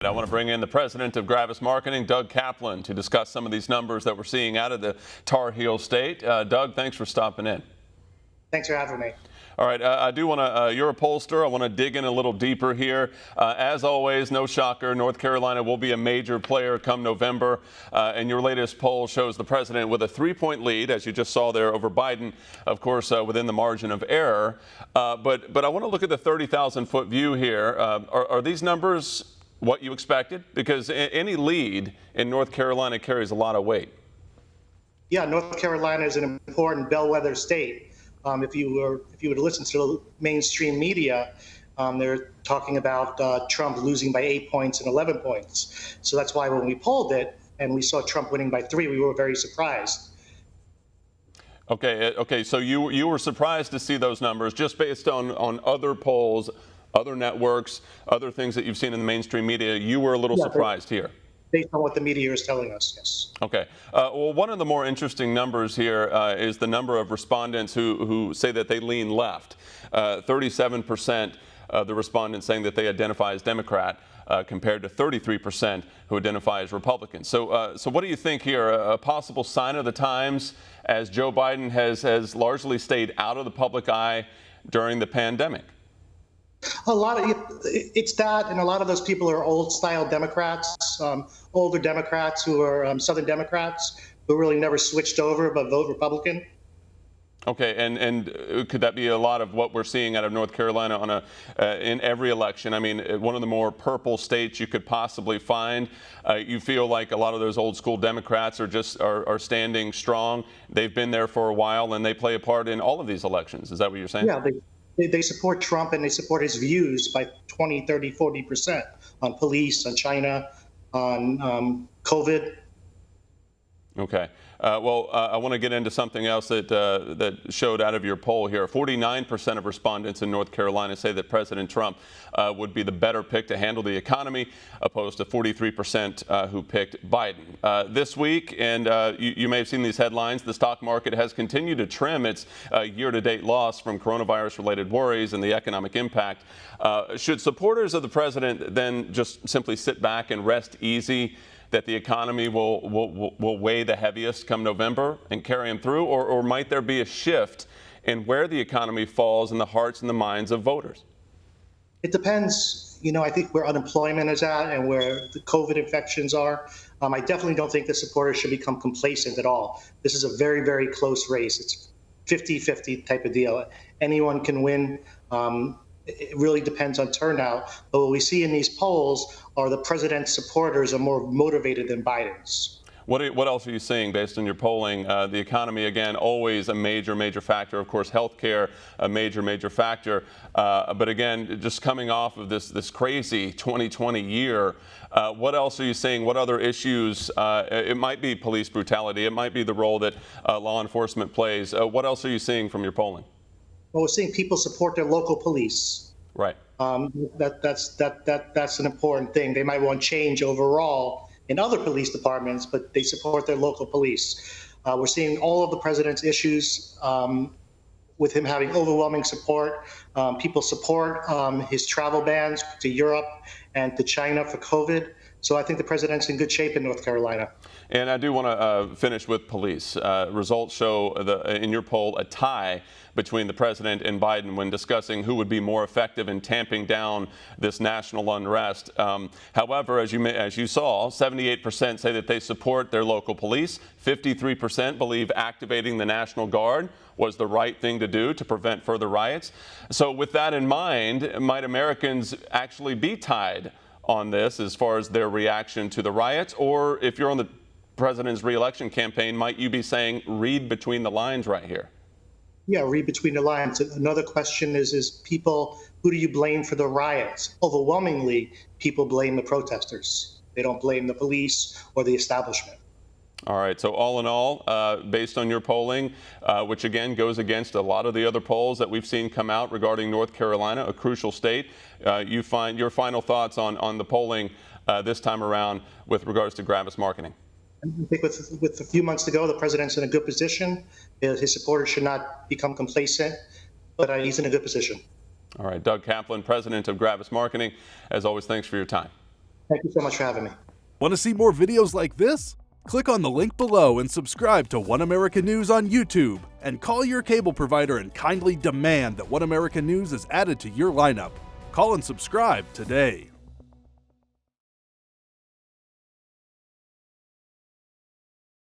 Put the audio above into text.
I want to bring in the president of Gravis Marketing, Doug Kaplan, to discuss some of these numbers that we're seeing out of the Tar Heel state. Doug, thanks for stopping in. Thanks for having me. All right, I do want to, you're a pollster. I want to dig in a little deeper here. As always, no shocker, North Carolina will be a major player come November. And your latest poll shows the president with a 3-point lead, as you just saw there, over Biden, of course, within the margin of error. But I want to look at the 30,000-foot view here. Are these numbers what you expected? Because any lead in North Carolina carries a lot of weight. Yeah, North Carolina is an important bellwether state. If you were to listen to the mainstream media, they're talking about Trump losing by 8 points and 11 points. So that's why when we polled it and we saw Trump winning by 3, we were very surprised. Okay. So you were surprised to see those numbers just based on other polls, other networks, other things that you've seen in the mainstream media. You were a little surprised here. Based on what the media is telling us, yes. Okay. Well, one of the more interesting numbers here is the number of respondents who say that they lean left. 37% of the respondents saying that they identify as Democrat, compared to 33% who identify as Republican. So what do you think here? A possible sign of the times as Joe Biden has largely stayed out of the public eye during the pandemic? It's that, and a lot of those people are old-style Democrats, older Democrats who are Southern Democrats who really never switched over but vote Republican. Okay, and could that be a lot of what we're seeing out of North Carolina on in every election? I mean, one of the more purple states you could possibly find. You feel like a lot of those old school Democrats are standing strong. They've been there for a while, and they play a part in all of these elections. Is that what you're saying? Yeah. They support Trump and they support his views by 20, 30, 40% on police, on China, on COVID. Okay. Well, I want to get into something else that showed out of your poll here. 49% of respondents in North Carolina say that President Trump would be the better pick to handle the economy, opposed to 43% who picked Biden. This week, and you may have seen these headlines, the stock market has continued to trim its year-to-date loss from coronavirus-related worries and the economic impact. Should supporters of the president then just simply sit back and rest easy that the economy will weigh the heaviest come November and carry him through, or might there be a shift in where the economy falls in the hearts and the minds of voters? It depends. I think where unemployment is at and where the COVID infections are. I definitely don't think the supporters should become complacent at all. This is a very, very close race. It's 50-50 type of deal. Anyone can win. It really depends on turnout. But what we see in these polls are the president's supporters are more motivated than Biden's. What else are you seeing based on your polling? The economy, again, always a major factor. Of course, healthcare, a major factor. But again, just coming off of this crazy 2020 year, what else are you seeing? What other issues? It might be police brutality. It might be the role that law enforcement plays. What else are you seeing from your polling? Well, we're seeing people support their local police. Right. That's an important thing. They might want change overall in other police departments, but they support their local police. We're seeing all of the president's issues with him having overwhelming support. People support his travel bans to Europe and to China for COVID. So I think the president's in good shape in North Carolina. And I do want to finish with police. Results show in your poll a tie between the president and Biden when discussing who would be more effective in tamping down this national unrest. However, as you saw, 78% say that they support their local police. 53% believe activating the National Guard was the right thing to do to prevent further riots. So with that in mind, might Americans actually be tied on this as far as their reaction to the riots? Or if you're on the president's reelection campaign, might you be saying read between the lines right here? Yeah, read between the lines. Another question is people, who do you blame for the riots? Overwhelmingly, people blame the protesters. They don't blame the police or the establishment. All right. So all in all, based on your polling, which again goes against a lot of the other polls that we've seen come out regarding North Carolina, a crucial state, you find your final thoughts on the polling this time around with regards to Gravis Marketing. I think with a few months to go, the president's in a good position. His supporters should not become complacent, but he's in a good position. All right. Doug Kaplan, president of Gravis Marketing. As always, thanks for your time. Thank you so much for having me. Want to see more videos like this? Click on the link below and subscribe to One American News on YouTube. And call your cable provider and kindly demand that One American News is added to your lineup. Call and subscribe today.